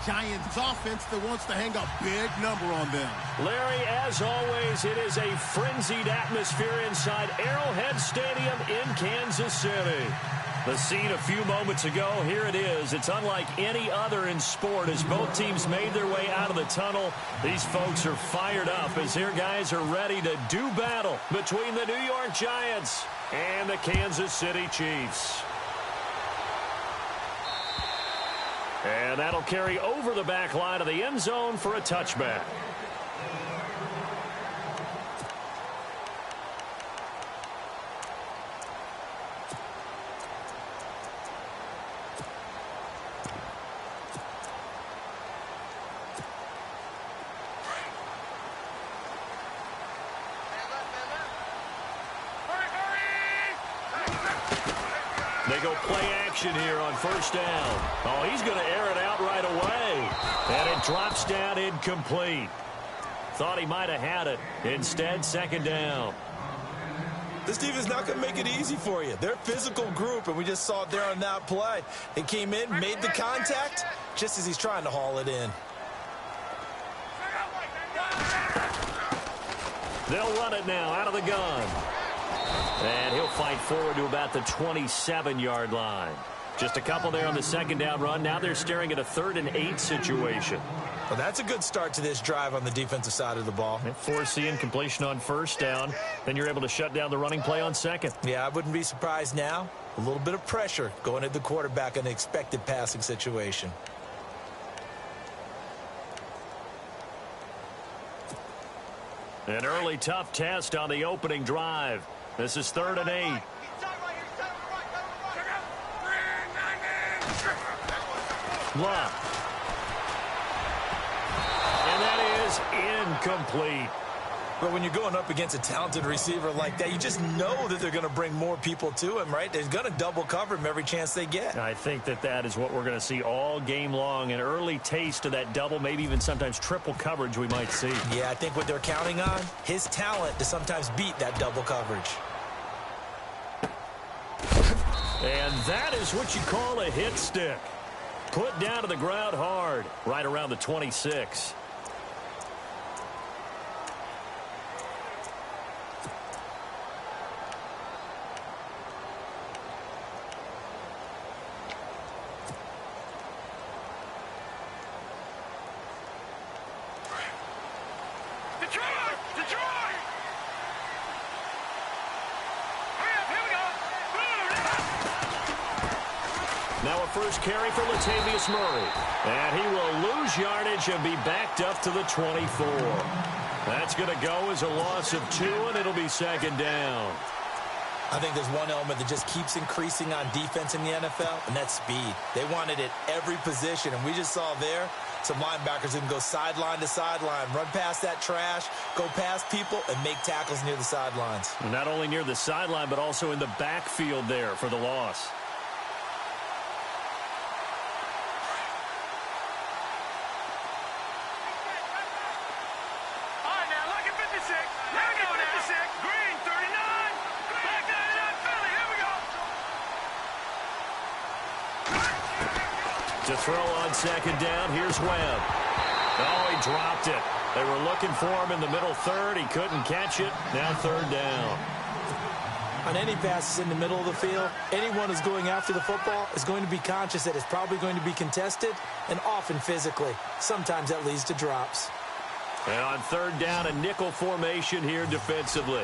Giants offense that wants to hang a big number on them. Larry, as always, it is a frenzied atmosphere inside Arrowhead Stadium in Kansas City. The scene a few moments ago, here it is. It's unlike any other in sport as both teams made their way out of the tunnel. These folks are fired up as their guys are ready to do battle between the New York Giants and the Kansas City Chiefs. And that'll carry over the back line of the end zone for a touchback. They go play action here on first down. Oh, he's going to air it out right away. And it drops down incomplete. Thought he might have had it. Instead, second down. This defense is not going to make it easy for you. They're a physical group, and we just saw it there on that play. They came in, made the contact, just as he's trying to haul it in. They'll run it now out of the gun. And he'll fight forward to about the 27-yard line. Just a couple there on the second down run. Now they're staring at a 3rd and 8 situation. Well, that's a good start to this drive on the defensive side of the ball. Forcing completion on first down. Then you're able to shut down the running play on second. Yeah, I wouldn't be surprised now. A little bit of pressure going at the quarterback in an expected passing situation. An early tough test on the opening drive. This is 3rd and 8. Bluff. And that is incomplete. But when you're going up against a talented receiver like that, you just know that they're going to bring more people to him, right? They're going to double cover him every chance they get. I think that is what we're going to see all game long. An early taste of that double, maybe even sometimes triple coverage we might see. Yeah, I think what they're counting on, his talent to sometimes beat that double coverage. And that is what you call a hit stick. Put down to the ground hard, right around the 26. Now a first carry for Latavius Murray. And he will lose yardage and be backed up to the 24. That's going to go as a loss of 2, and it'll be second down. I think there's one element that just keeps increasing on defense in the NFL, and that's speed. They want it at every position, and we just saw there some linebackers who can go sideline to sideline, run past that trash, go past people, and make tackles near the sidelines. And not only near the sideline, but also in the backfield there for the loss. To throw on second down, here's Webb. Oh, he dropped it. They were looking for him in the middle third. He couldn't catch it. Now third down. On any passes in the middle of the field, anyone who's going after the football is going to be conscious that it's probably going to be contested and often physically. Sometimes that leads to drops. And on third down, a nickel formation here defensively.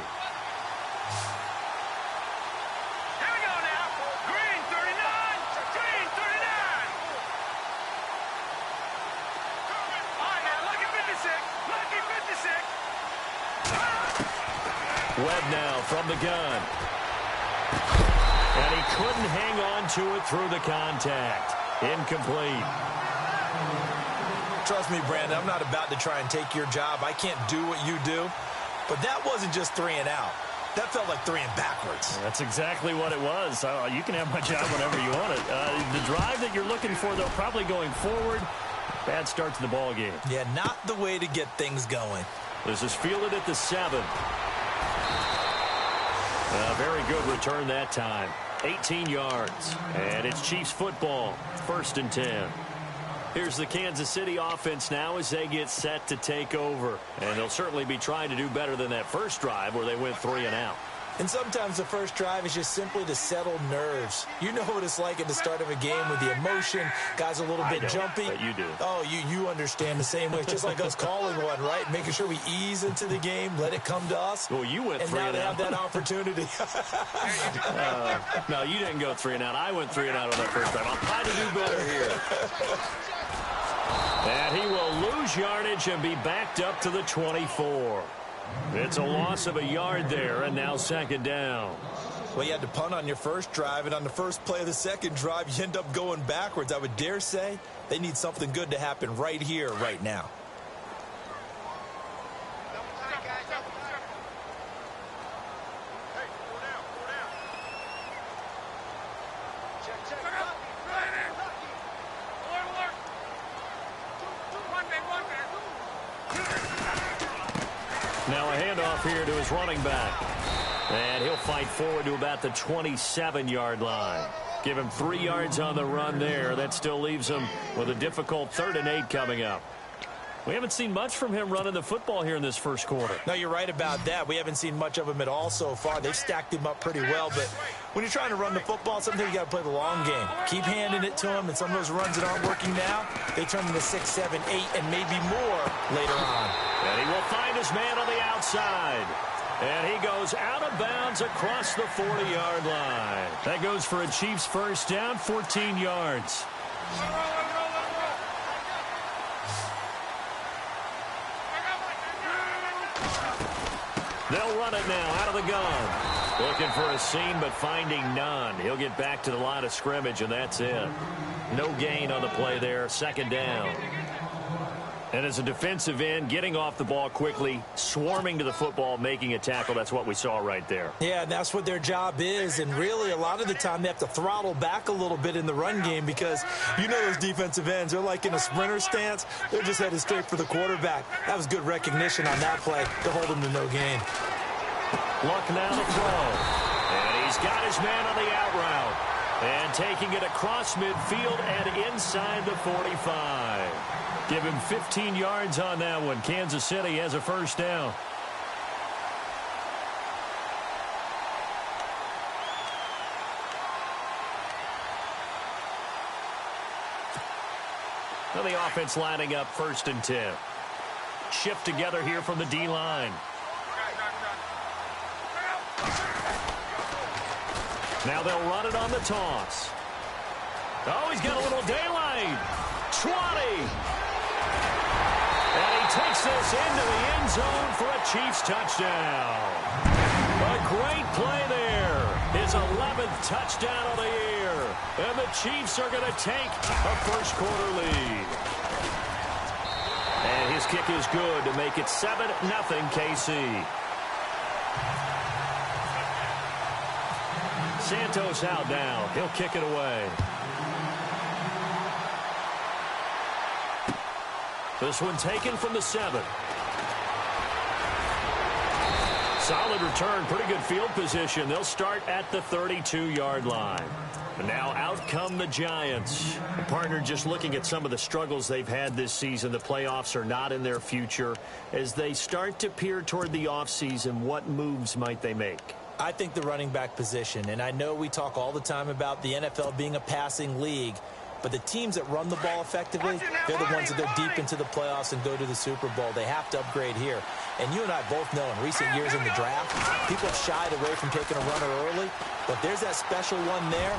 Webb now from the gun. And he couldn't hang on to it through the contact. Incomplete. Trust me, Brandon, I'm not about to try and take your job. I can't do what you do. But that wasn't just 3 and out. That felt like 3 and backwards. That's exactly what it was. You can have my job whenever you want it. The drive that you're looking for, though, probably going forward. Bad start to the ball game. Yeah, not the way to get things going. This is fielded at the 7. A very good return that time. 18 yards. And it's Chiefs football. 1st and 10. Here's the Kansas City offense now as they get set to take over. And they'll certainly be trying to do better than that first drive where they went 3 and out. And sometimes the first drive is just simply to settle nerves. You know what it's like at the start of a game with the emotion. Guys a little bit jumpy. But you do. Oh, you understand the same way. It's just like us calling one, right? Making sure we ease into the game, let it come to us. Well, you went 3 and out. And now they have that opportunity. No, you didn't go 3 and out. I went 3 and out on that first drive. I'll try to do better here. And he will lose yardage and be backed up to the 24. It's a loss of a yard there, and now second down. Well, you had to punt on your first drive, and on the first play of the second drive, you end up going backwards. I would dare say they need something good to happen right here, right now. Now a handoff here to his running back. And he'll fight forward to about the 27-yard line. Give him 3 yards on the run there. That still leaves him with a difficult 3rd and 8 coming up. We haven't seen much from him running the football here in this first quarter. No, you're right about that. We haven't seen much of him at all so far. They've stacked him up pretty well, but when you're trying to run the football, sometimes you got to play the long game. Keep handing it to him, and some of those runs that aren't working now, they turn into 6, 7, 8, and maybe more later on. And he will find his man on the outside. And he goes out of bounds across the 40-yard line. That goes for a Chiefs first down, 14 yards. They'll run it now out of the gun. Looking for a seam, but finding none. He'll get back to the line of scrimmage, and that's it. No gain on the play there, second down. And as a defensive end, getting off the ball quickly, swarming to the football, making a tackle, that's what we saw right there. Yeah, and that's what their job is. And really, a lot of the time, they have to throttle back a little bit in the run game because you know those defensive ends, they're like in a sprinter stance. They're just headed straight for the quarterback. That was good recognition on that play to hold him to no gain. Luck now to throw. And he's got his man on the out route. And taking it across midfield and inside the 45. Give him 15 yards on that one. Kansas City has a first down. Now the offense lining up 1st and 10. Shift together here from the D-line. Now they'll run it on the toss. Oh, he's got a little daylight. 20. And he takes this into the end zone for a Chiefs touchdown. A great play there. His 11th touchdown of the year. And the Chiefs are going to take a first-quarter lead. And his kick is good to make it 7-0 KC. Santos out now. He'll kick it away. This one taken from the 7. Solid return, pretty good field position. They'll start at the 32-yard line. And now out come the Giants. Partner, just looking at some of the struggles they've had this season, the playoffs are not in their future. As they start to peer toward the offseason, what moves might they make? I think the running back position, and I know we talk all the time about the NFL being a passing league, but the teams that run the ball effectively, they're the ones that go deep into the playoffs and go to the Super Bowl. They have to upgrade here. And you and I both know in recent years in the draft, people have shied away from taking a runner early. But there's that special one there.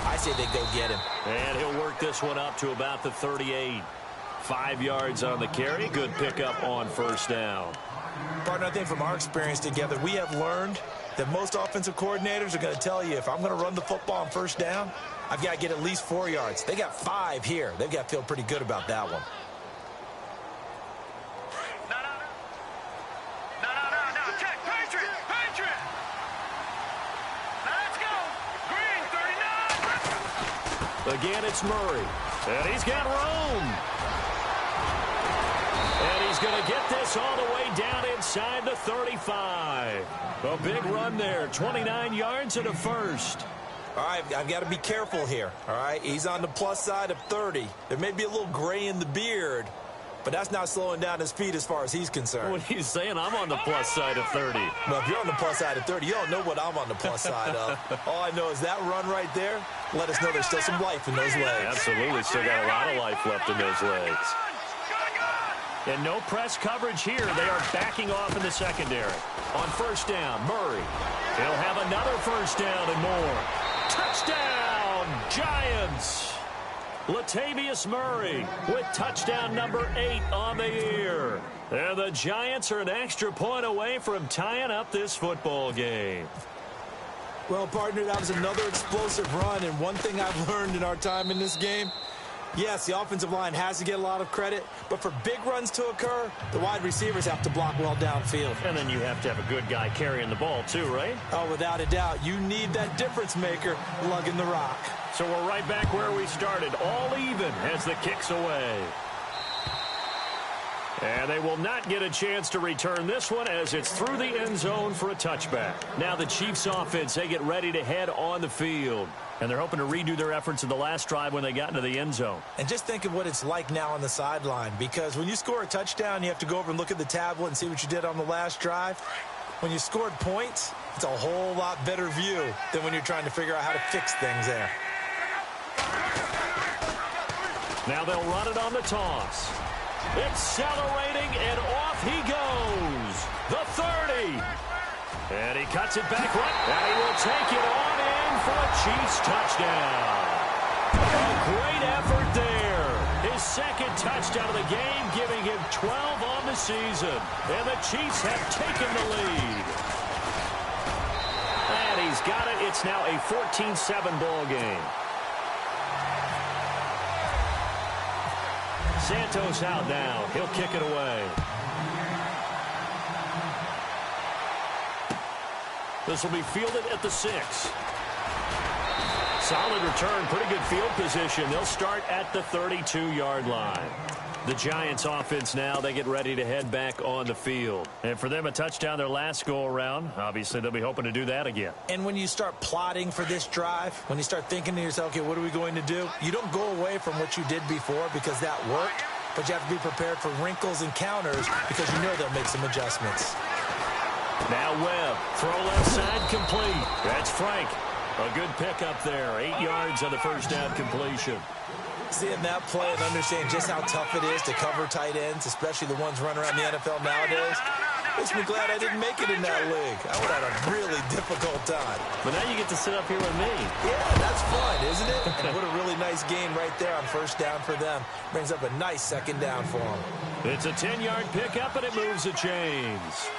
I say they go get him. And he'll work this one up to about the 38. 5 yards on the carry. Good pickup on first down. Partner, I think from our experience together, we have learned that most offensive coordinators are going to tell you if I'm going to run the football on first down, I've got to get at least 4 yards. They got 5 here. They've got to feel pretty good about that one. No. Check. Patriot. Let's go. Green, 39. Again, it's Murray. And he's got room. And he's going to get this all the way down inside the 35. A big run there. 29 yards and a first. All right, I've got to be careful here, all right? He's on the plus side of 30. There may be a little gray in the beard, but that's not slowing down his feet as far as he's concerned. What are you saying? I'm on the plus side of 30. Well, if you're on the plus side of 30, you don't know what I'm on the plus side of. All I know is that run right there let us know there's still some life in those legs. Absolutely, still got a lot of life left in those legs. And no press coverage here. They are backing off in the secondary. On first down, Murray. He'll have another first down and more. Touchdown, Giants! Latavius Murray with touchdown number 8 on the year. And the Giants are an extra point away from tying up this football game. Well, partner, that was another explosive run, and one thing I've learned in our time in this game, yes, the offensive line has to get a lot of credit, but for big runs to occur, the wide receivers have to block well downfield. And then you have to have a good guy carrying the ball too, right? Oh, without a doubt. You need that difference maker lugging the rock. So we're right back where we started, all even as the kick's away. And they will not get a chance to return this one as it's through the end zone for a touchback. Now the Chiefs offense, they get ready to head on the field. And they're hoping to redo their efforts in the last drive when they got into the end zone. And just think of what it's like now on the sideline, because when you score a touchdown, you have to go over and look at the tablet and see what you did on the last drive. When you scored points, it's a whole lot better view than when you're trying to figure out how to fix things there. Now they'll run it on the toss. Accelerating, and off he goes. The 30. And he cuts it back right. And he will take it on in for a Chiefs touchdown. A great effort there. His second touchdown of the game, giving him 12 on the season. And the Chiefs have taken the lead. And he's got it. It's now a 14-7 ball game. Santos out now. He'll kick it away. This will be fielded at the 6. Solid return, pretty good field position. They'll start at the 32-yard line. The Giants offense now, they get ready to head back on the field. And for them, a touchdown their last go-around. Obviously, they'll be hoping to do that again. And when you start plotting for this drive, when you start thinking to yourself, okay, what are we going to do? You don't go away from what you did before because that worked, but you have to be prepared for wrinkles and counters because you know they'll make some adjustments. Now Webb, throw left side complete. That's Frank. A good pickup there. 8 yards on the first down completion. Seeing that play and understanding just how tough it is to cover tight ends, especially the ones running around the NFL nowadays, makes me glad I didn't make it in that league. I would have had a really difficult time. But now you get to sit up here with me. Yeah, that's fun, isn't it? And what a really nice gain right there on first down for them. Brings up a nice second down for them. It's a 10-yard pickup, and it moves the chains.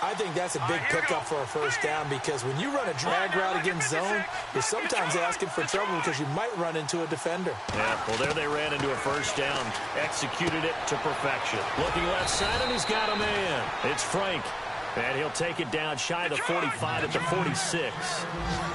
I think that's a big pickup for a first down because when you run a drag route against zone, you're sometimes asking for trouble because you might run into a defender. Yeah, well, there they ran into a first down. Executed it to perfection. Looking left side, and he's got a man. It's Frank. And he'll take it down shy of the 45 at the 46.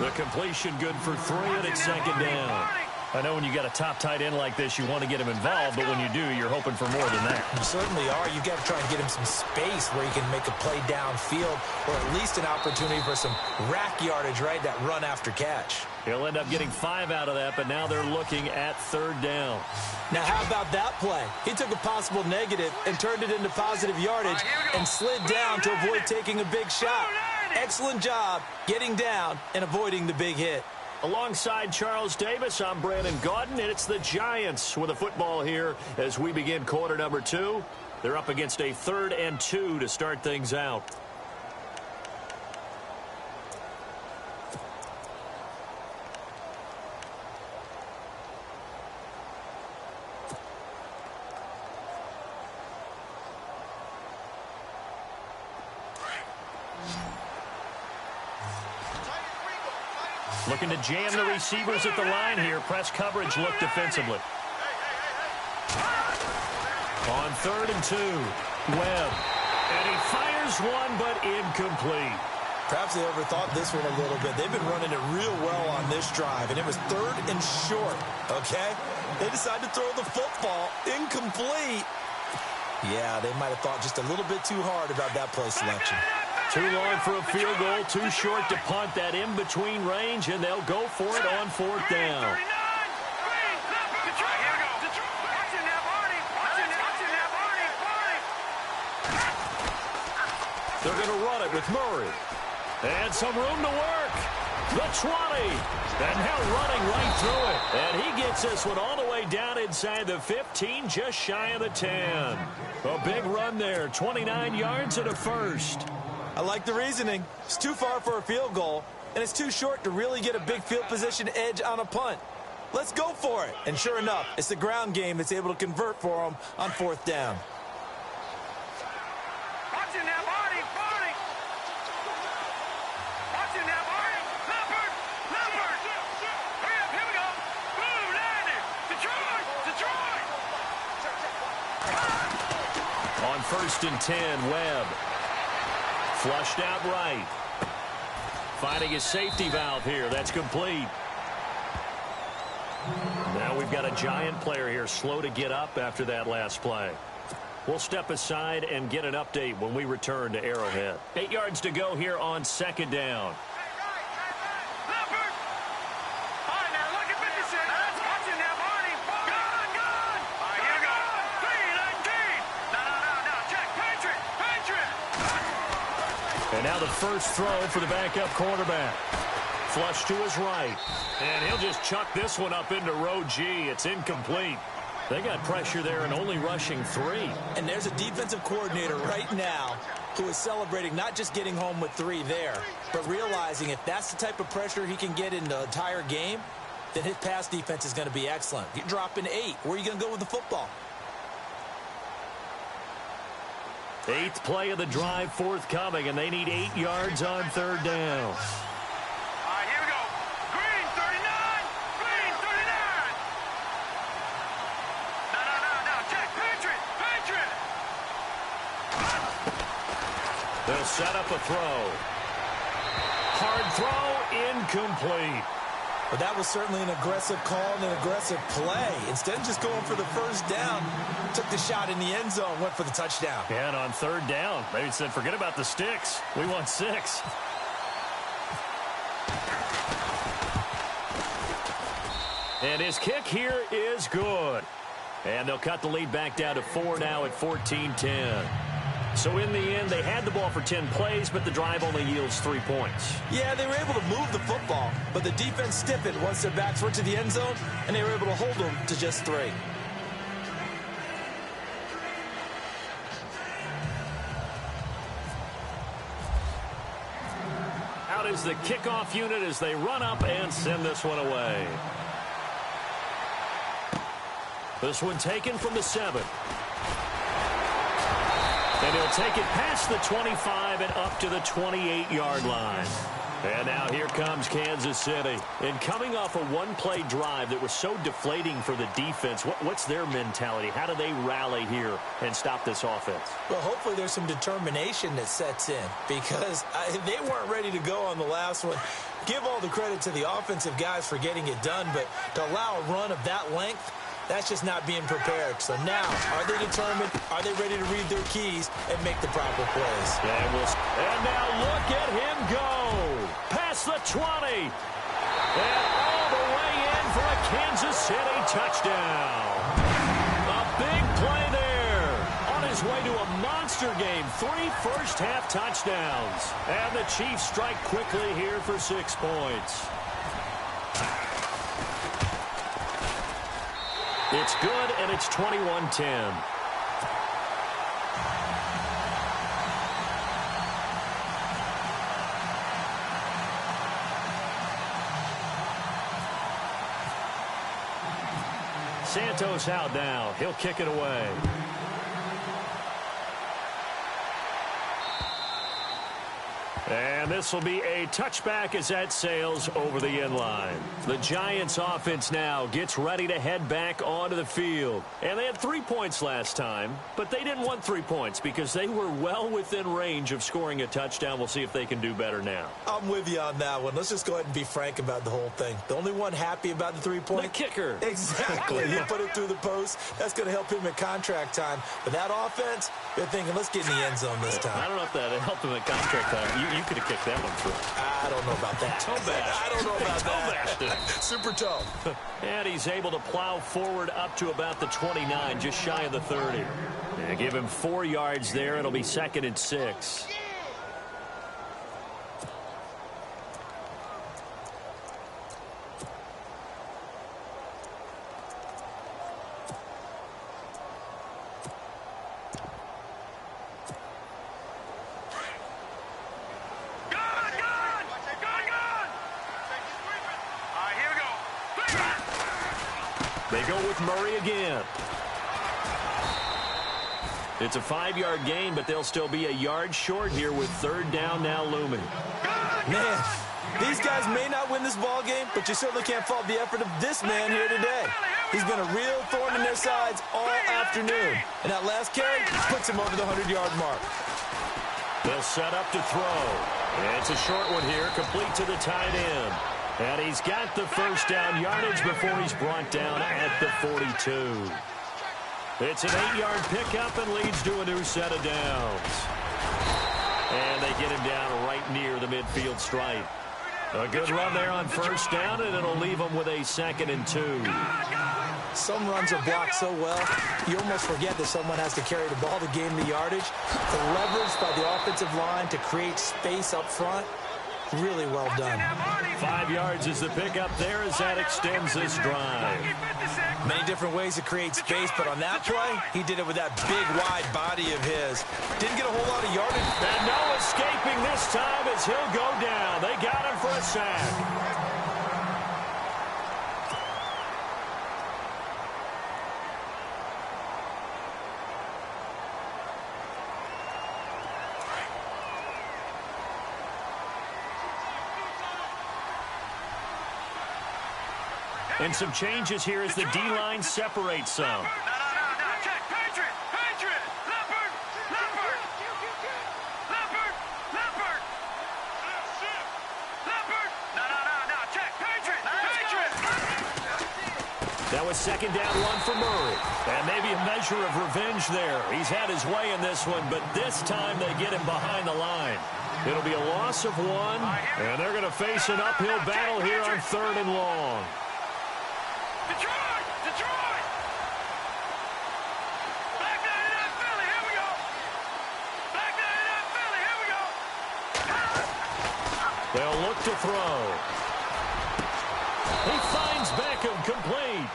The completion good for 3, and it's second down. I know when you got a top tight end like this, you want to get him involved, but when you do, you're hoping for more than that. You certainly are. You've got to try and get him some space where he can make a play downfield or at least an opportunity for some rack yardage, right? That run after catch. He'll end up getting 5 out of that, but now they're looking at third down. Now, how about that play? He took a possible negative and turned it into positive yardage and slid down to avoid taking a big shot. Excellent job getting down and avoiding the big hit. Alongside Charles Davis, I'm Brandon Gaudin, and it's the Giants with a football here as we begin quarter number 2. They're up against a 3rd and 2 to start things out. Looking to jam the receivers at the line here. Press coverage look defensively. On 3rd and 2, Webb. And he fires one, but incomplete. Perhaps they overthought this one a little bit. They've been running it real well on this drive, and it was 3rd and short, okay? They decided to throw the football incomplete. Yeah, they might have thought just a little bit too hard about that play selection. Too long for a field goal, too short to punt that in-between range, and they'll go for it on fourth down. They're going to run it with Murray. And some room to work. The 20. And now running right through it. And he gets this one all the way down inside the 15, just shy of the 10. A big run there, 29 yards and a first. I like the reasoning. It's too far for a field goal, and it's too short to really get a big field position edge on a punt. Let's go for it. And sure enough, it's the ground game that's able to convert for them on fourth down. On 1st and 10, Webb. Flushed out right. Finding his safety valve here. That's complete. Now we've got a giant player here slow to get up after that last play. We'll step aside and get an update when we return to Arrowhead. 8 yards to go here on 2nd down. And now the first throw for the backup quarterback. Flush to his right. And he'll just chuck this one up into row G. It's incomplete. They got pressure there and only rushing 3. And there's a defensive coordinator right now who is celebrating not just getting home with 3 there, but realizing if that's the type of pressure he can get in the entire game, then his pass defense is going to be excellent. You're dropping 8. Where are you going to go with the football? 8th play of the drive forthcoming, and they need 8 yards on 3rd down. All right, here we go. Green 39. Green 39. No. Check. Patriot. They'll set up a throw. Hard throw, incomplete. But that was certainly an aggressive call and an aggressive play. Instead of just going for the first down, took the shot in the end zone, went for the touchdown. And on 3rd down, they said, forget about the sticks. We want 6. And his kick here is good. And they'll cut the lead back down to 4 now at 14-10. So in the end, they had the ball for 10 plays, but the drive only yields 3 points. Yeah, they were able to move the football, but the defense stiffened once their backs went to the end zone, and they were able to hold them to just 3. Out is the kickoff unit as they run up and send this one away. This one taken from the 7. And he'll take it past the 25 and up to the 28-yard line. And now here comes Kansas City. And coming off a one-play drive that was so deflating for the defense, what's their mentality? How do they rally here and stop this offense? Well, hopefully there's some determination that sets in because they weren't ready to go on the last one. Give all the credit to the offensive guys for getting it done, but to allow a run of that length, that's just not being prepared. So now, are they determined? Are they ready to read their keys and make the proper plays? And now look at him go. Past the 20. And all the way in for a Kansas City touchdown. A big play there. On his way to a monster game. 3 first-half touchdowns. And the Chiefs strike quickly here for 6 points. It's good, and it's 21-10. Santos out now. He'll kick it away. And this will be a touchback as that sails over the end line. The Giants offense now gets ready to head back onto the field. And they had 3 points last time, but they didn't want 3 points because they were well within range of scoring a touchdown. We'll see if they can do better now. I'm with you on that one. Let's just go ahead and be frank about the whole thing. The only one happy about the 3-point? The kicker. Exactly. You put it through the post. That's going to help him at contract time. But that offense, they're thinking, let's get in the end zone this time. I don't know if that helped him at contract time. You could have kicked that one through. I don't know about that. Toe bash. I don't know about that. Super toe. And he's able to plow forward up to about the 29, just shy of the 30. Yeah, give him 4 yards there. It'll be 2nd and 6. They go with Murray again. It's a 5-yard gain, but they'll still be a yard short here with 3rd down now looming. Man, these guys may not win this ball game, but you certainly can't fault the effort of this man here today. He's been a real thorn in their sides all afternoon. And that last carry puts him over the 100-yard mark. They'll set up to throw. And it's a short one here, complete to the tight end. And he's got the 1st down yardage before he's brought down at the 42. It's an 8-yard pickup and leads to a new set of downs. And they get him down right near the midfield stripe. A good run there on 1st down, and it'll leave him with a 2nd and 2. Some runs are blocked so well, you almost forget that someone has to carry the ball to gain the yardage. The leverage by the offensive line to create space up front, really well done. 5 yards is the pickup there as that extends this drive. Many different ways to create space, but on that play, he did it with that big, wide body of his. Didn't get a whole lot of yardage. And no escaping this time as he'll go down. They got him for a sack. And some changes here as the D-line separates some. No. Check. Patriot. Leopard. Leopard. No. Check. Patriot. That was 2nd down 1 for Murray. And maybe a measure of revenge there. He's had his way in this one, but this time they get him behind the line. It'll be a loss of 1, and they're going to face an uphill battle here on 3rd and long. Detroit! Back down in that Philly, here we go! They'll look to throw. He finds Beckham complete.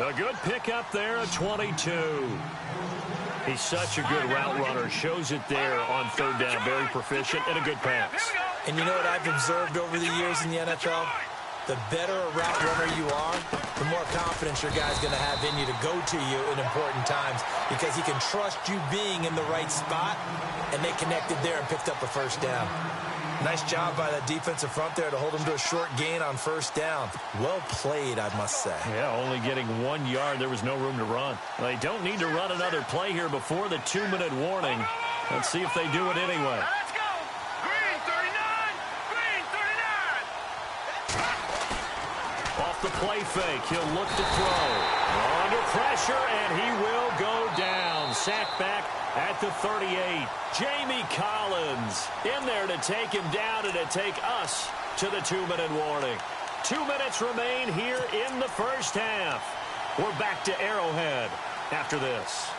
A good pickup there at 22. He's such a good route runner. Shows it there on 3rd down. Very proficient and a good pass. And you know what I've observed over the years in the NFL? The better a route runner you are, the more confidence your guy's going to have in you to go to you in important times because he can trust you being in the right spot, and they connected there and picked up a 1st down. Nice job by that defensive front there to hold him to a short gain on 1st down. Well played, I must say. Yeah, only getting 1 yard. There was no room to run. They don't need to run another play here before the 2-minute warning. Let's see if they do it anyway. Let's go! Green 39! Off the play fake, he'll look to throw. Under pressure, and he will go down. Sacked back at the 38. Jamie Collins in there to take him down and to take us to the 2-minute warning. 2 minutes remain here in the 1st half. We're back to Arrowhead after this.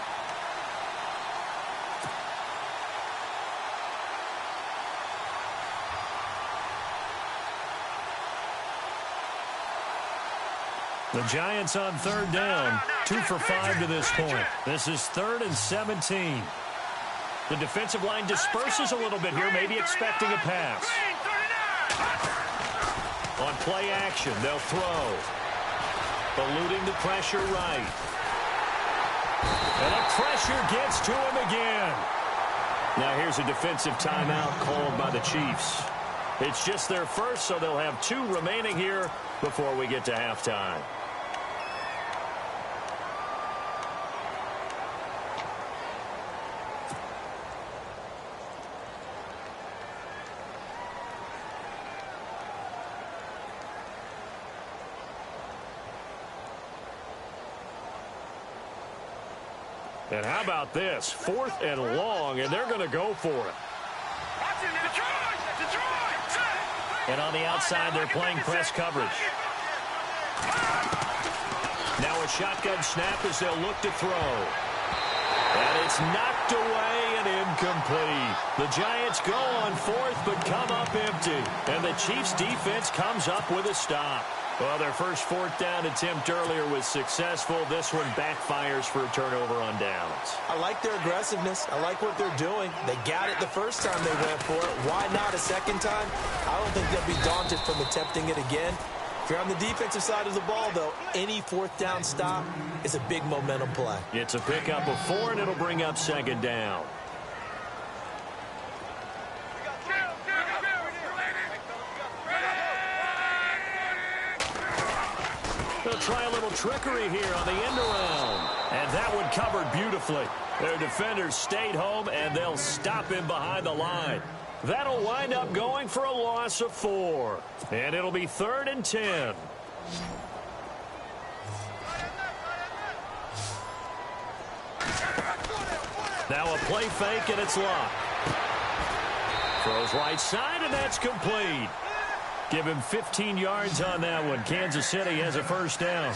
The Giants on 3rd down, 2 for 5 to this point. This is 3rd and 17. The defensive line disperses a little bit here, maybe expecting a pass. On play action, they'll throw. Eluding the pressure right. And the pressure gets to him again. Now here's a defensive timeout called by the Chiefs. It's just their first, so they'll have 2 remaining here before we get to halftime. And how about this? 4th and long, and they're going to go for it. And on the outside, they're playing press coverage. Now a shotgun snap as they'll look to throw. And it's knocked away and incomplete. The Giants go on 4th but come up empty. And the Chiefs defense comes up with a stop. Well, their first 4th down attempt earlier was successful. This one backfires for a turnover on downs. I like their aggressiveness. I like what they're doing. They got it the first time they went for it. Why not a second time? I don't think they'll be daunted from attempting it again. If you're on the defensive side of the ball, though, any 4th down stop is a big momentum play. It's a pickup of 4, and it'll bring up 2nd down. They'll try a little trickery here on the end around. And that one covered beautifully. Their defenders stayed home, and they'll stop him behind the line. That'll wind up going for a loss of 4. And it'll be 3rd and 10. Now a play fake, and it's locked. Throws right side, and that's complete. Give him 15 yards on that one. Kansas City has a 1st down.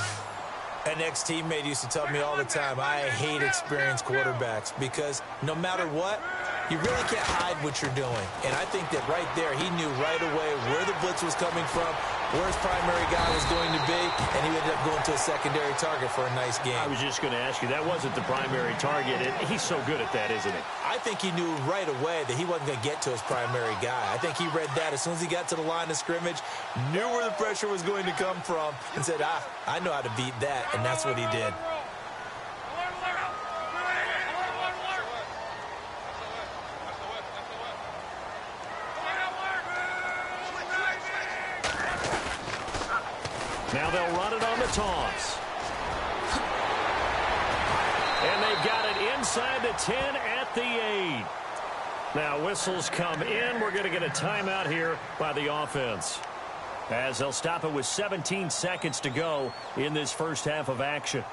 An ex-teammate used to tell me all the time, I hate experienced quarterbacks because no matter what, you really can't hide what you're doing. And I think that right there, he knew right away where the blitz was coming from, where his primary guy was going to be, and he ended up going to a secondary target for a nice game. I was just going to ask you, that wasn't the primary target. He's so good at that, isn't he? I think he knew right away that he wasn't going to get to his primary guy. I think he read that as soon as he got to the line of scrimmage, knew where the pressure was going to come from, and said, I know how to beat that, and that's what he did. Now they'll run it on the toss. And they've got it inside the 10 at the 8. Now whistles come in. We're going to get a timeout here by the offense, as they'll stop it with 17 seconds to go in this first half of action.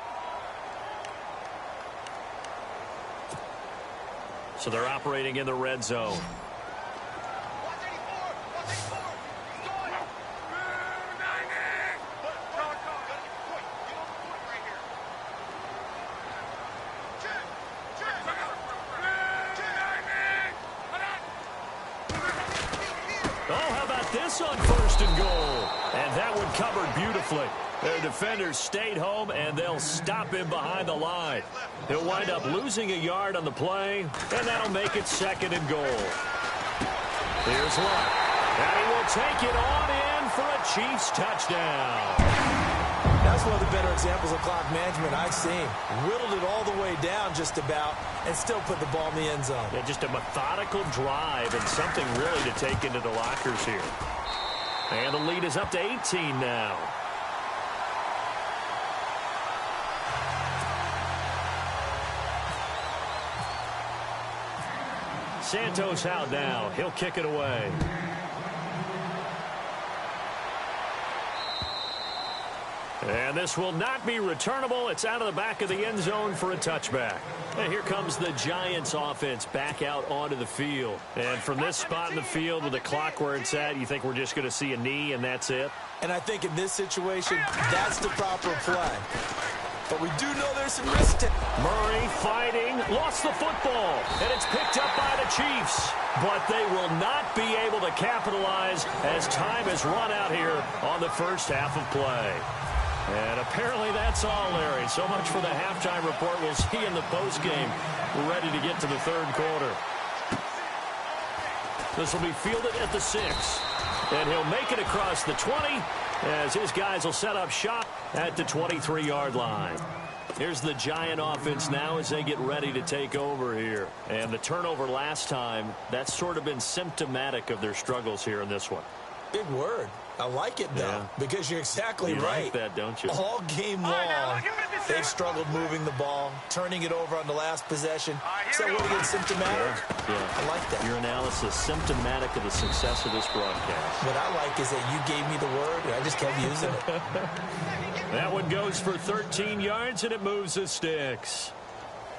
So they're operating in the red zone. On 1st and goal. And that one covered beautifully. Their defenders stayed home, and they'll stop him behind the line. He'll wind up losing a yard on the play, and that'll make it 2nd and goal. Here's Luck. And he will take it on in for a Chiefs touchdown. That's one of the better examples of clock management I've seen. Whittled it all the way down just about and still put the ball in the end zone. Yeah, just a methodical drive and something really to take into the lockers here. And the lead is up to 18 now. Santos out now. He'll kick it away. And this will not be returnable. It's out of the back of the end zone for a touchback. And here comes the Giants offense back out onto the field. And from this spot in the field with the clock where it's at, you think we're just going to see a knee and that's it? And I think in this situation, that's the proper play. But we do know there's some risk. Murray fighting, lost the football, and it's picked up by the Chiefs. But they will not be able to capitalize as time has run out here on the first half of play. And apparently that's all, Larry. So much for the halftime report. We'll see in the postgame. We're ready to get to the third quarter. This will be fielded at the 6. And he'll make it across the 20 as his guys will set up shop at the 23-yard line. Here's the Giant offense now as they get ready to take over here. And the turnover last time, that's sort of been symptomatic of their struggles here in this one. Big word. I like it, though, because you're exactly right. You like that, don't you? All game long, they've struggled moving the ball, turning it over on the last possession. So what again, symptomatic? Yeah. I like that. Your analysis, symptomatic of the success of this broadcast. What I like is that you gave me the word, and I just kept using it. That one goes for 13 yards, and it moves the sticks.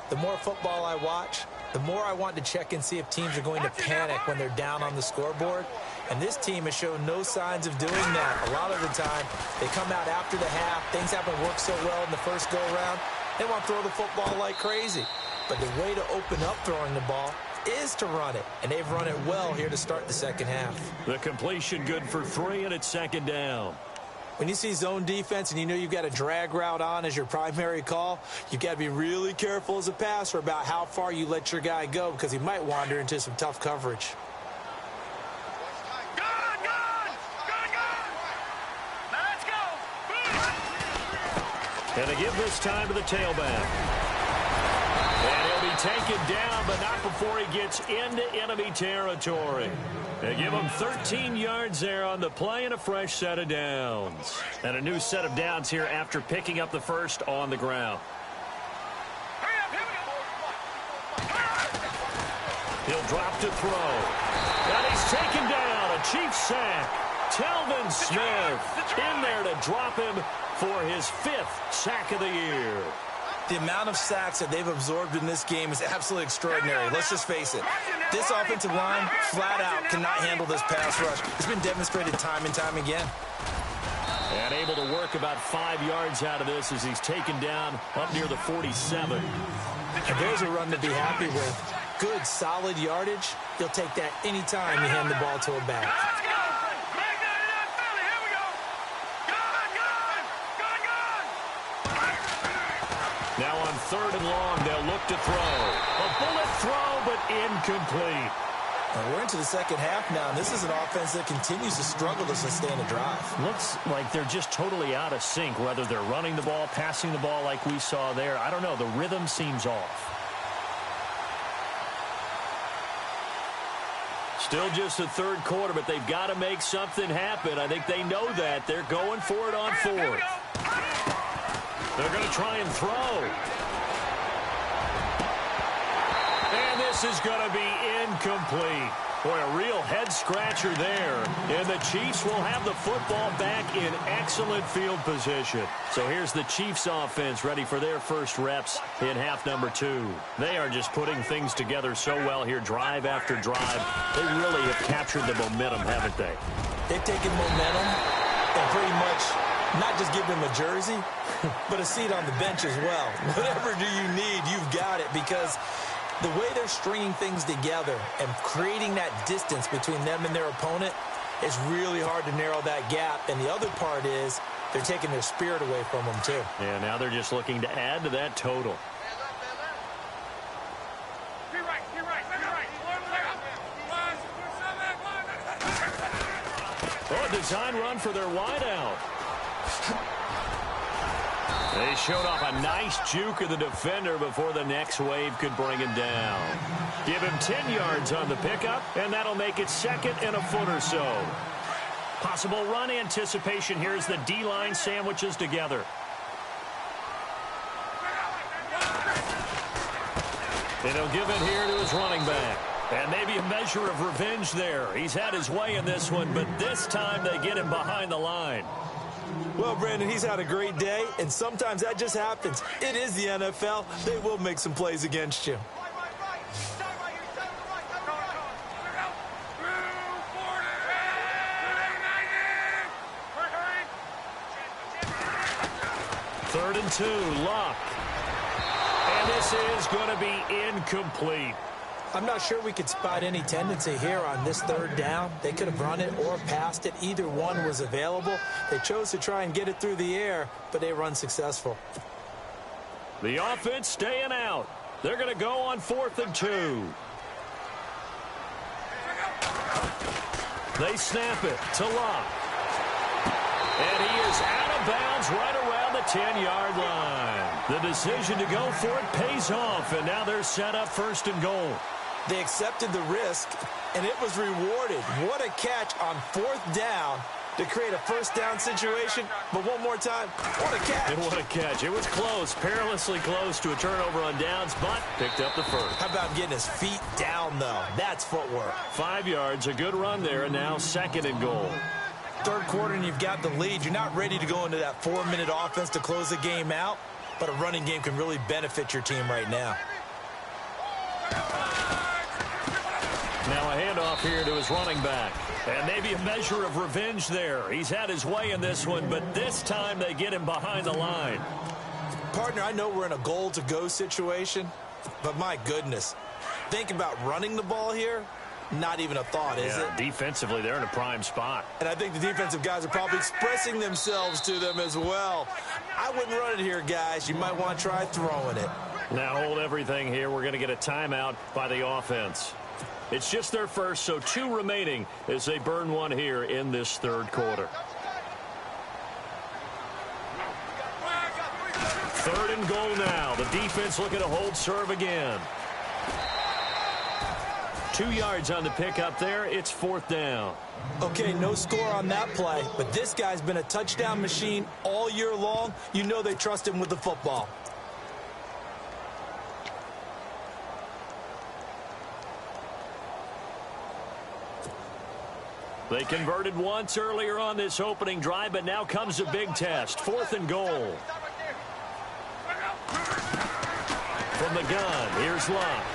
The more football I watch, the more I want to check and see if teams are going to panic when they're down on the scoreboard. And this team has shown no signs of doing that. A lot of the time, they come out after the half. Things haven't worked so well in the first go-around. They want to throw the football like crazy. But the way to open up throwing the ball is to run it. And they've run it well here to start the second half. The completion good for 3, and it's second down. When you see zone defense and you know you've got a drag route on as your primary call, you've got to be really careful as a passer about how far you let your guy go because he might wander into some tough coverage. And they give this time to the tailback. And he'll be taken down, but not before he gets into enemy territory. They give him 13 yards there on the play and a fresh set of downs. And a new set of downs here after picking up the first on the ground. He'll drop to throw. And he's taken down. A Chiefs sack. Telvin Smith in there to drop him for his 5th sack of the year. The amount of sacks that they've absorbed in this game is absolutely extraordinary. Let's just face it. This offensive line, flat out, cannot handle this pass rush. It's been demonstrated time and time again. And able to work about 5 yards out of this as he's taken down up near the 47. And there's a run to be happy with. Good, solid yardage. You'll take that anytime you hand the ball to a back. Now on 3rd and long, they'll look to throw. A bullet throw, but incomplete. We're into the second half now, and this is an offense that continues to struggle to sustain a drive. Looks like they're just totally out of sync, whether they're running the ball, passing the ball like we saw there. I don't know. The rhythm seems off. Still just the 3rd quarter, but they've got to make something happen. I think they know that. They're going for it on 4th. They're going to try and throw. And this is going to be incomplete. Boy, a real head-scratcher there. And the Chiefs will have the football back in excellent field position. So here's the Chiefs offense ready for their first reps in half number 2. They are just putting things together so well here, drive after drive. They really have captured the momentum, haven't they? They've taken momentum and pretty much not just give them a jersey, but a seat on the bench as well. Whatever do you need, you've got it, because the way they're stringing things together and creating that distance between them and their opponent, it's really hard to narrow that gap. And the other part is they're taking their spirit away from them, too. Yeah, now they're just looking to add to that total. Oh, a design run for their wideout. They showed off a nice juke of the defender before the next wave could bring him down. Give him 10 yards on the pickup, and that'll make it 2nd and a foot or so. Possible run anticipation here as the D-line sandwiches together. And he'll give it here to his running back. And maybe a measure of revenge there. He's had his way in this one, but this time they get him behind the line. Well, Brandon, he's had a great day, and sometimes that just happens. It is the NFL. They will make some plays against you. Third and 2, Luck. And this is going to be incomplete. I'm not sure we could spot any tendency here on this 3rd down. They could have run it or passed it. Either one was available. They chose to try and get it through the air, but they were unsuccessful. The offense staying out. They're going to go on 4th and 2. They snap it to Luck. And he is out of bounds right around the 10-yard line. The decision to go for it pays off, and now they're set up 1st and goal. They accepted the risk, and it was rewarded. What a catch on 4th down to create a 1st down situation. But one more time, what a catch. And what a catch. It was close, perilously close to a turnover on downs, but picked up the 1st. How about getting his feet down, though? That's footwork. 5 yards, a good run there, and now 2nd and goal. 3rd quarter, and you've got the lead. You're not ready to go into that 4-minute offense to close the game out, but a running game can really benefit your team right now. Now a handoff here to his running back. And maybe a measure of revenge there. He's had his way in this one, but this time they get him behind the line. Partner, I know we're in a goal-to-go situation, but my goodness, think about running the ball here. Not even a thought, is it? Defensively, they're in a prime spot. And I think the defensive guys are probably expressing themselves to them as well. I wouldn't run it here, guys. You might want to try throwing it. Now hold everything here. We're going to get a timeout by the offense. It's just their first, so 2 remaining as they burn one here in this 3rd quarter. 3rd and goal now. The defense looking to hold serve again. 2 yards on the pickup there. It's 4th down. Okay, no score on that play, but this guy's been a touchdown machine all year long. You know they trust him with the football. They converted once earlier on this opening drive, but now comes a big test. 4th and goal. From the gun, here's Luck.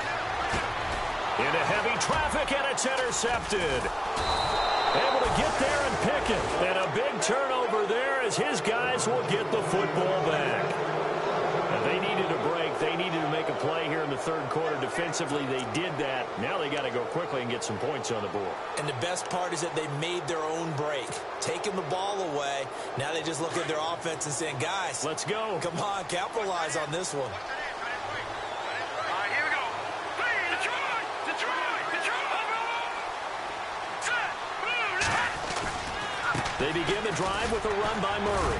Into heavy traffic, and it's intercepted. Able to get there and pick it. And a big turnover there as his guys will get the football back. And they needed a break. They needed to make a play here in the 3rd quarter. Defensively, they did that. Now they got to go quickly and get some points on the board. And the best part is that they made their own break. Taking the ball away. Now they just look at their offense and saying, guys, let's go. Come on, capitalize on this one. They begin the drive with a run by Murray.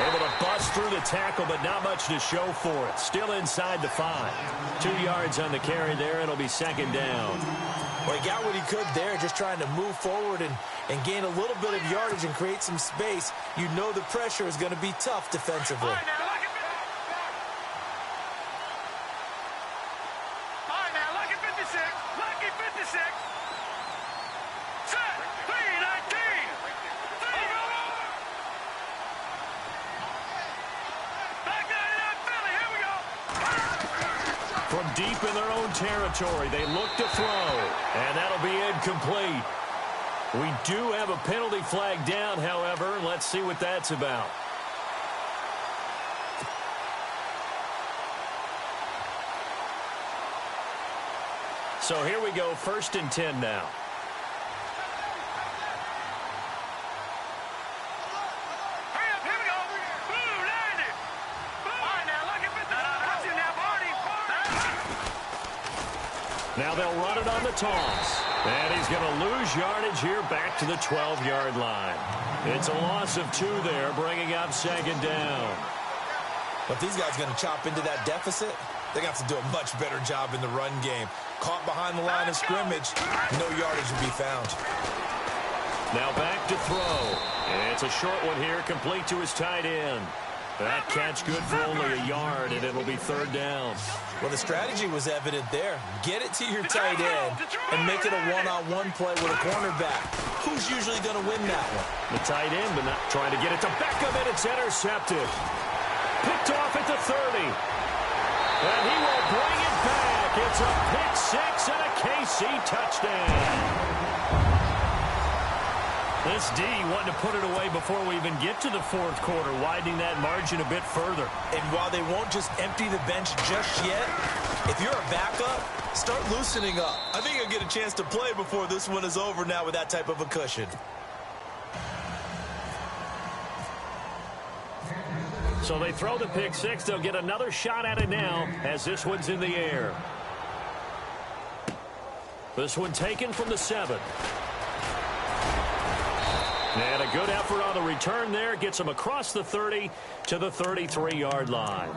Able to bust through the tackle, but not much to show for it. Still inside the 5. 2 yards on the carry there. It'll be 2nd down. Well, he got what he could there, just trying to move forward and gain a little bit of yardage and create some space. You know the pressure is going to be tough defensively. All right, now, lucky 56. Lucky 56. Set. 3-19. Back 99 Philly. Here we go. From deep in their own territory, they look to throw, and that'll be incomplete. We do have a penalty flag down, however. Let's see what that's about. So here we go, 1st and 10 now. Hurry up, here we go. Boom, landed. All right, now, lucky 56. Now, Barney. Now they'll run it on the toss. And he's going to lose yardage here back to the 12-yard line. It's a loss of 2 there, bringing up 2nd down. But these guys going to chop into that deficit? They're going to have to do a much better job in the run game. Caught behind the line of scrimmage, no yardage will be found. Now back to throw. And it's a short one here, complete to his tight end. That catch good for only a yard, and it'll be 3rd down. Well, the strategy was evident there. Get it to your tight end and make it a one-on-one play with a cornerback. Who's usually going to win that one? The tight end, but not trying to get it to Beckham, and it's intercepted. Picked off at the 30. And he will bring it back. It's a pick 6 and a KC touchdown. This D wanted to put it away before we even get to the 4th quarter, widening that margin a bit further. And while they won't just empty the bench just yet, if you're a backup, start loosening up. I think you'll get a chance to play before this one is over now with that type of a cushion. So they throw the pick 6. They'll get another shot at it now as this one's in the air. This one taken from the 7. And a good effort on the return there. Gets them across the 30 to the 33-yard line.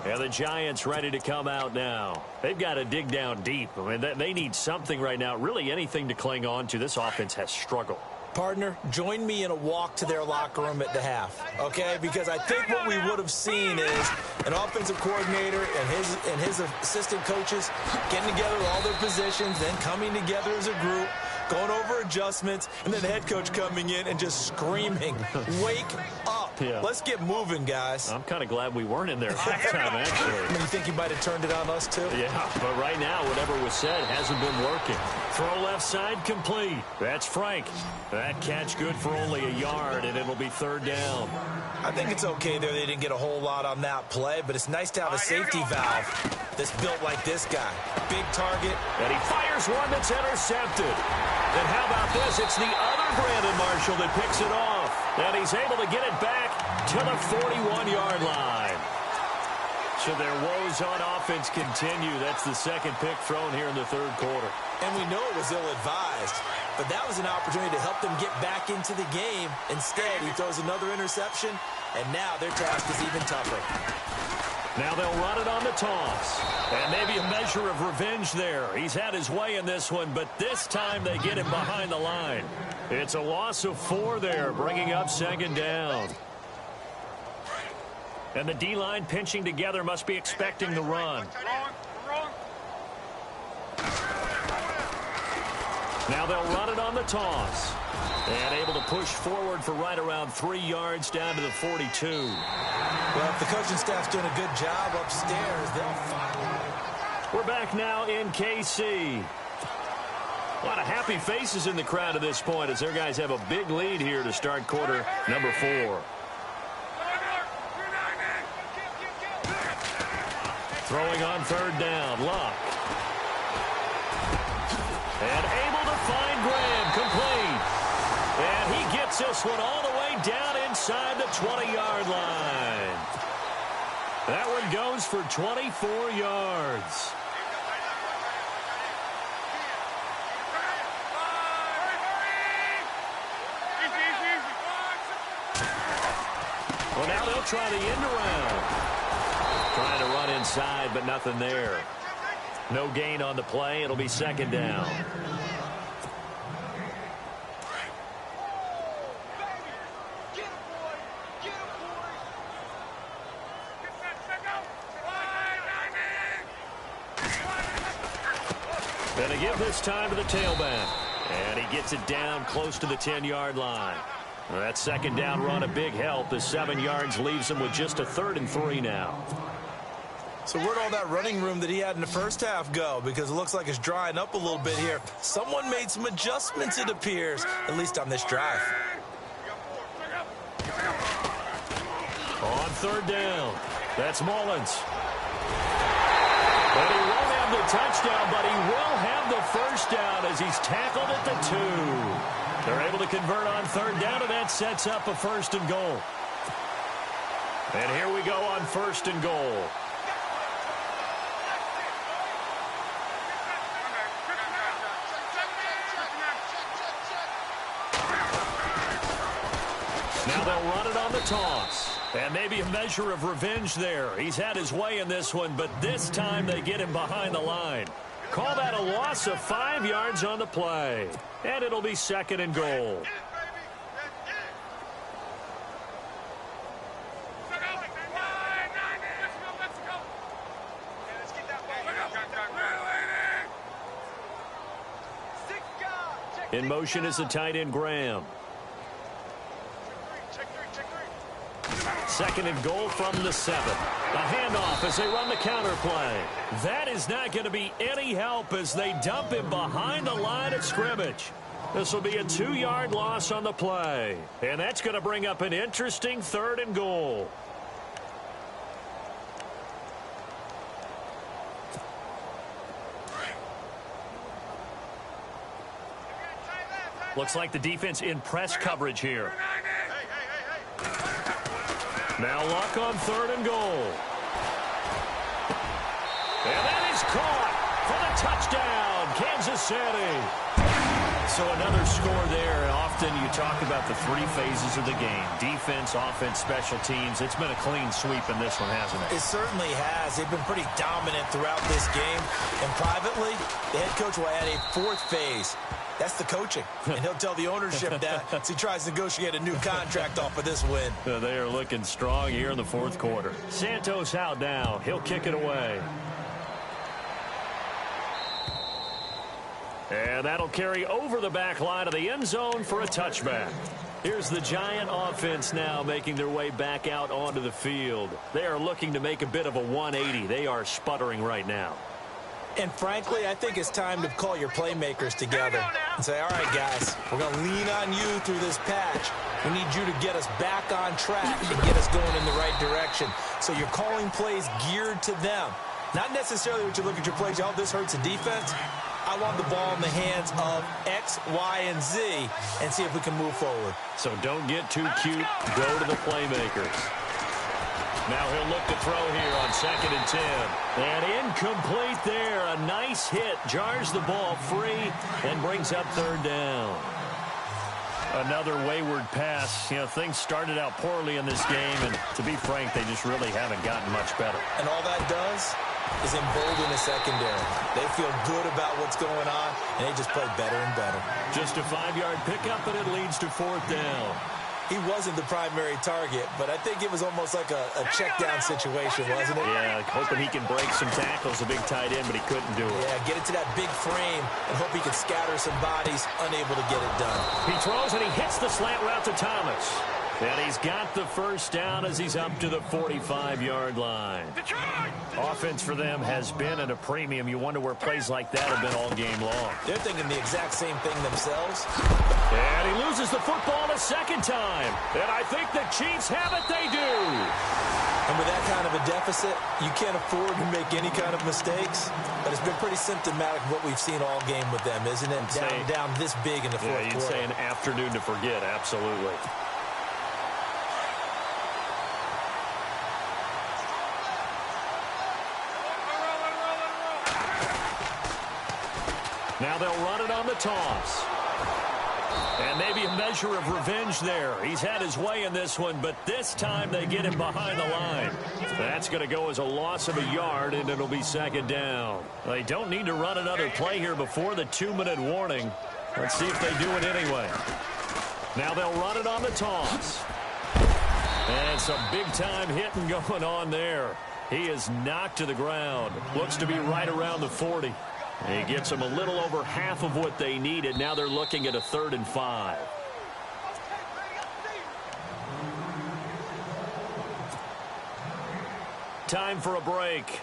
And the Giants ready to come out now. They've got to dig down deep. I mean, they need something right now, really anything to cling on to. This offense has struggled. Partner, join me in a walk to their locker room at the half, okay? Because I think what we would have seen is an offensive coordinator and his assistant coaches getting together with all their positions, then coming together as a group, going over adjustments, and then the head coach coming in and just screaming, wake up. Yeah. Let's get moving, guys. I'm kind of glad we weren't in there at halftime, actually. I mean, you think he might have turned it on us, too? Yeah, but right now, whatever was said hasn't been working. Throw left side complete. That's Frank. That catch good for only a yard, and it'll be third down. I think it's okay there. They didn't get a whole lot on that play, but it's nice to have a safety valve that's built like this guy. Big target. And he fires one that's intercepted. And how about this? It's the other Brandon Marshall that picks it off. And he's able to get it back to the 41-yard line. So their woes on offense continue. That's the second pick thrown here in the third quarter. And we know it was ill-advised, but that was an opportunity to help them get back into the game. Instead, he throws another interception, and now their task is even tougher. Now they'll run it on the toss. And maybe a measure of revenge there. He's had his way in this one, but this time they get him behind the line. It's a loss of 4 there, bringing up second down. And the D-line pinching together must be expecting the run. Now they'll run it on the toss. And able to push forward for right around 3 yards down to the 42. Well, if the coaching staff's doing a good job upstairs, they'll find. We're back now in KC. A lot of happy faces in the crowd at this point as their guys have a big lead here to start quarter number 4. Throwing on third down, Luck. And able to find Graham, complete. And he gets this one all the way down inside the 20-yard line. That one goes for 24 yards. Well, now they'll try the end around. Trying to run inside, but nothing there. No gain on the play. It'll be second down. And they give this time to the tailback. And he gets it down close to the 10-yard line. Well, that second down run a big help. The 7 yards leaves him with just a 3rd and 3 now. So where'd all that running room that he had in the first half go? Because it looks like it's drying up a little bit here. Someone made some adjustments, it appears, at least on this drive. On third down, that's Mullins. But he won't have the touchdown, but he will have the first down as he's tackled at the 2. They're able to convert on third down, and that sets up a 1st and goal. And here we go on 1st and goal. Now they'll run it on the toss. And maybe a measure of revenge there. He's had his way in this one, but this time they get him behind the line. Call that a loss of 5 yards on the play. And it'll be 2nd and goal. In motion is the tight end, Graham. 2nd and goal from the 7. A handoff as they run the counter play. That is not going to be any help as they dump him behind the line of scrimmage. This will be a 2-yard loss on the play. And that's going to bring up an interesting 3rd and goal. Looks like the defense in press coverage here. Now Luck on 3rd and goal. And that is caught for the touchdown, Kansas City. So another score there. Often you talk about the three phases of the game. Defense, offense, special teams. It's been a clean sweep in this one, hasn't it? It certainly has. They've been pretty dominant throughout this game. And privately, the head coach will add a fourth phase. That's the coaching. And he'll tell the ownership that as he tries to negotiate a new contract off of this win. They are looking strong here in the fourth quarter. Santos out now. He'll kick it away. And that'll carry over the back line of the end zone for a touchback. Here's the Giant offense now making their way back out onto the field. They are looking to make a bit of a 180. They are sputtering right now. And frankly, I think it's time to call your playmakers together and say, all right, guys, we're going to lean on you through this patch. We need you to get us back on track and get us going in the right direction. So you're calling plays geared to them. Not necessarily what you look at your plays, oh, this hurts the defense. I want the ball in the hands of X, Y, and Z and see if we can move forward. So don't get too cute. Go to the playmakers. Now he'll look to throw here on 2nd and 10. And incomplete there. A nice hit. Jars the ball free and brings up 3rd down. Another wayward pass. You know, things started out poorly in this game, and to be frank, they just really haven't gotten much better. And all that does is embolden the secondary. They feel good about what's going on, and they just play better and better. Just a 5-yard pickup, and it leads to 4th down. He wasn't the primary target, but I think it was almost like a check-down situation, wasn't it? Yeah, hoping he can break some tackles, a big tight end, but he couldn't do it. Yeah, get it to that big frame and hope he can scatter some bodies, unable to get it done. He throws, and he hits the slant route to Thomas. And he's got the 1st down as he's up to the 45-yard line. Offense for them has been at a premium. You wonder where plays like that have been all game long. They're thinking the exact same thing themselves. And he loses the football a 2nd time. And I think the Chiefs have it. They do. And with that kind of a deficit, you can't afford to make any kind of mistakes. But it's been pretty symptomatic of what we've seen all game with them, isn't it? Down this big in the fourth quarter. You'd say an afternoon to forget, absolutely. Now they'll run it on the toss. And maybe a measure of revenge there. He's had his way in this one, but this time they get him behind the line. That's going to go as a loss of a yard, and it'll be 2nd down. They don't need to run another play here before the 2-minute warning. Let's see if they do it anyway. Now they'll run it on the toss. And some big-time hitting going on there. He is knocked to the ground. Looks to be right around the 40. He gets them a little over half of what they needed. Now they're looking at a 3rd and 5. Time for a break.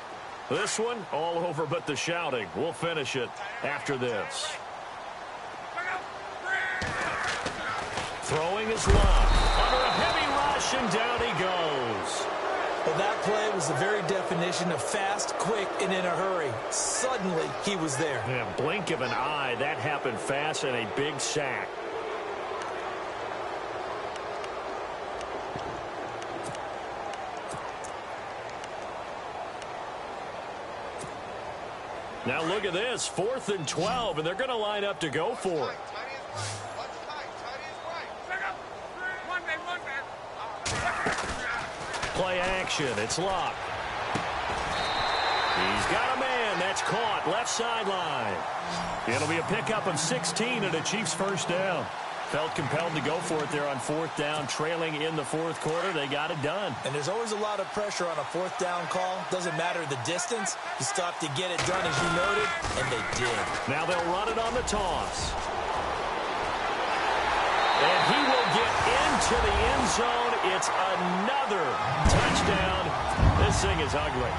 This one, all over but the shouting. We'll finish it after this. Throwing is locked. Under a heavy rush, and down he goes. Well, that play was the very definition of fast, quick, and in a hurry. Suddenly, he was there. Yeah, blink of an eye. That happened fast, and a big sack. Now look at this. 4th and 12, and they're going to line up to go for it. Play action. It's locked. He's got a man. That's caught. Left sideline. It'll be a pickup of 16 and a Chiefs 1st down. Felt compelled to go for it there on 4th down. Trailing in the 4th quarter. They got it done. And there's always a lot of pressure on a 4th down call. Doesn't matter the distance. You stop to get it done as you noted, and they did. Now they'll run it on the toss. And he will get into the end zone. It's another touchdown. This thing is ugly.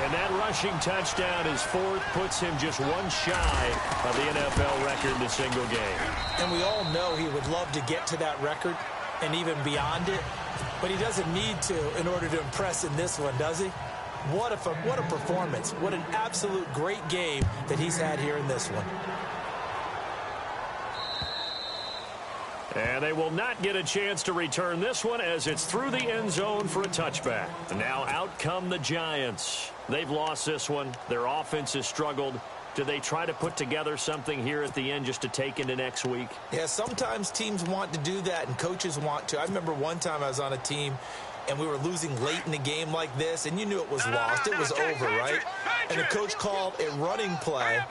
And that rushing touchdown is 4th, puts him just one shy of the NFL record in a single game. And we all know he would love to get to that record and even beyond it, but he doesn't need to in order to impress in this one, does he? What a performance. What an absolute great game that he's had here in this one. And they will not get a chance to return this one as it's through the end zone for a touchback. And now out come the Giants. They've lost this one. Their offense has struggled. Do they try to put together something here at the end just to take into next week? Yeah, sometimes teams want to do that and coaches want to. I remember one time I was on a team and we were losing late in the game like this, and you knew it was lost. It was over, right? And the coach called a running play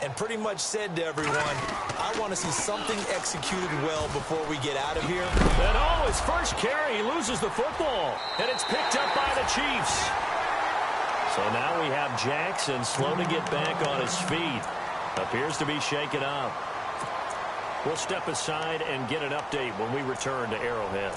and pretty much said to everyone, I want to see something executed well before we get out of here. And his first carry, he loses the football, and it's picked up by the Chiefs. So now we have Jackson slow to get back on his feet. Appears to be shaken up. We'll step aside and get an update when we return to Arrowhead.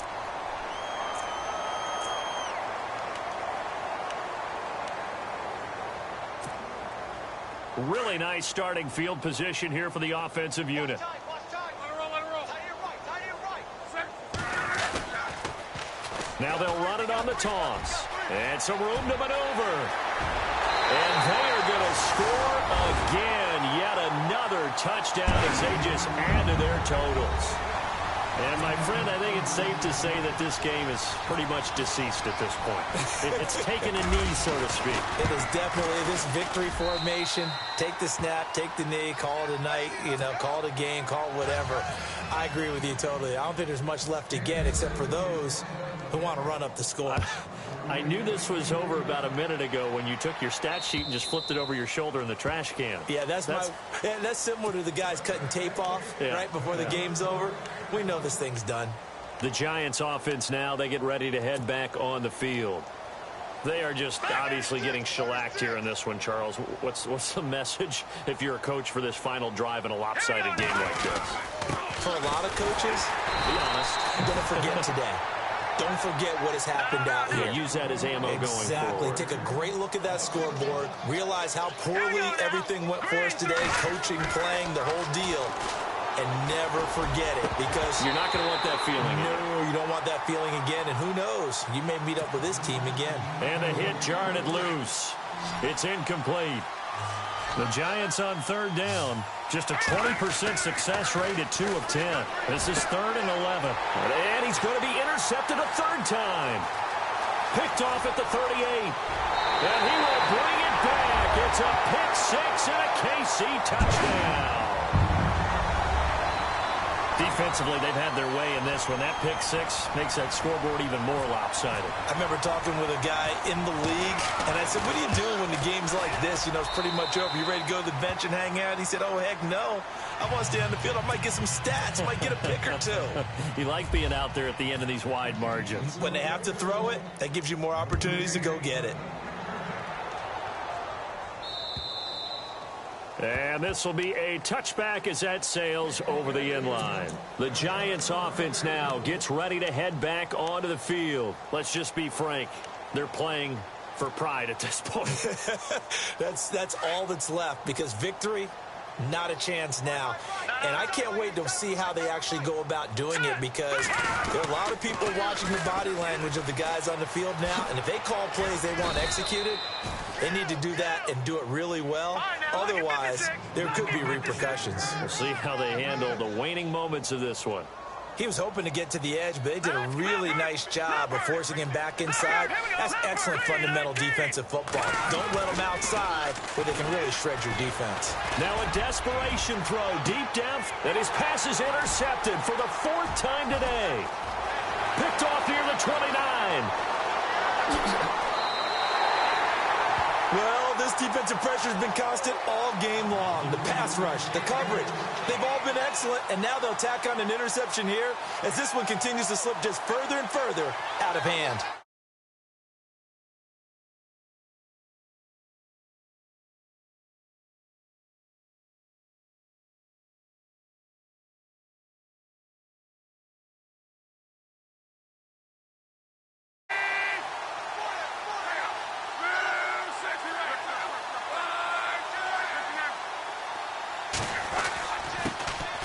Really nice starting field position here for the offensive unit. Now they'll run it on the toss. And some room to maneuver. And they are going to score again. Yet another touchdown as they just add to their totals. And, my friend, I think it's safe to say that this game is pretty much deceased at this point. It's taken a knee, so to speak. It is definitely this victory formation. Take the snap, take the knee, call it a night, call it a game, call it whatever. I agree with you totally. I don't think there's much left to get except for those who want to run up the score. I knew this was over about a minute ago when you took your stat sheet and just flipped it over your shoulder in the trash can. Yeah, that's similar to the guys cutting tape off right before the game's over. We know this thing's done. The Giants offense now, they get ready to head back on the field. They are just obviously getting shellacked here in this one, Charles. What's the message if you're a coach for this final drive in a lopsided game like this? For a lot of coaches, be honest, I'm going to forget today. Don't forget what has happened out here. Use that as ammo going forward. Take a great look at that scoreboard. Realize how poorly everything went for us today. Coaching, playing, the whole deal. And never forget it, because you're not going to want that feeling again. No, you don't want that feeling again. And who knows? You may meet up with this team again. And a hit jarred it loose. It's incomplete. The Giants on third down. Just a 20% success rate at 2 of 10. This is 3rd and 11. And he's going to be intercepted a third time. Picked off at the 38. And he will bring it back. It's a pick six and a KC touchdown. Defensively, they've had their way in this one. That pick six makes that scoreboard even more lopsided. I remember talking with a guy in the league, and I said, what are you doing when the game's like this? It's pretty much over. You ready to go to the bench and hang out? He said, oh, heck no. I want to stay on the field. I might get some stats. I might get a pick or two. You like being out there at the end of these wide margins. When they have to throw it, that gives you more opportunities to go get it. And this will be a touchback as that sails over the end line. The Giants offense now gets ready to head back onto the field. Let's just be frank. They're playing for pride at this point. That's all that's left, because victory, not a chance now. And I can't wait to see how they actually go about doing it, because there are a lot of people watching the body language of the guys on the field now. And if they call plays they want executed, they need to do that and do it really well. Otherwise, there could be repercussions. We'll see how they handle the waning moments of this one. He was hoping to get to the edge, but they did a really nice job of forcing him back inside. That's excellent fundamental defensive football. Don't let them outside where they can really shred your defense. Now a desperation throw deep down, and his pass is intercepted for the 4th time today. Picked off near the 29. Well, this defensive pressure has been constant all game long. The pass rush, the coverage, they've all been excellent, and now they'll tack on an interception here as this one continues to slip just further and further out of hand.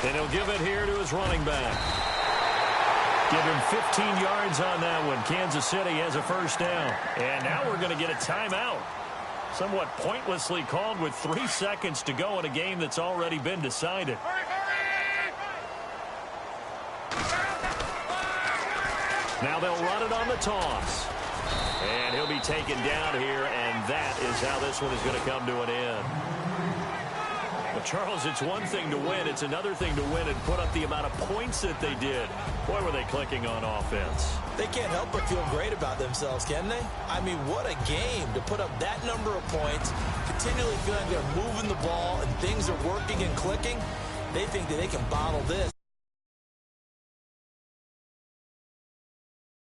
And he'll give it here to his running back. Give him 15 yards on that one. Kansas City has a first down. And now we're going to get a timeout. Somewhat pointlessly called with 3 seconds to go in a game that's already been decided. Now they'll run it on the toss. And he'll be taken down here, and that is how this one is going to come to an end. Charles, it's one thing to win. It's another thing to win and put up the amount of points that they did. Boy, were they clicking on offense. They can't help but feel great about themselves, can they? I mean, what a game to put up that number of points, continually feeling like they're moving the ball and things are working and clicking. They think that they can bottle this.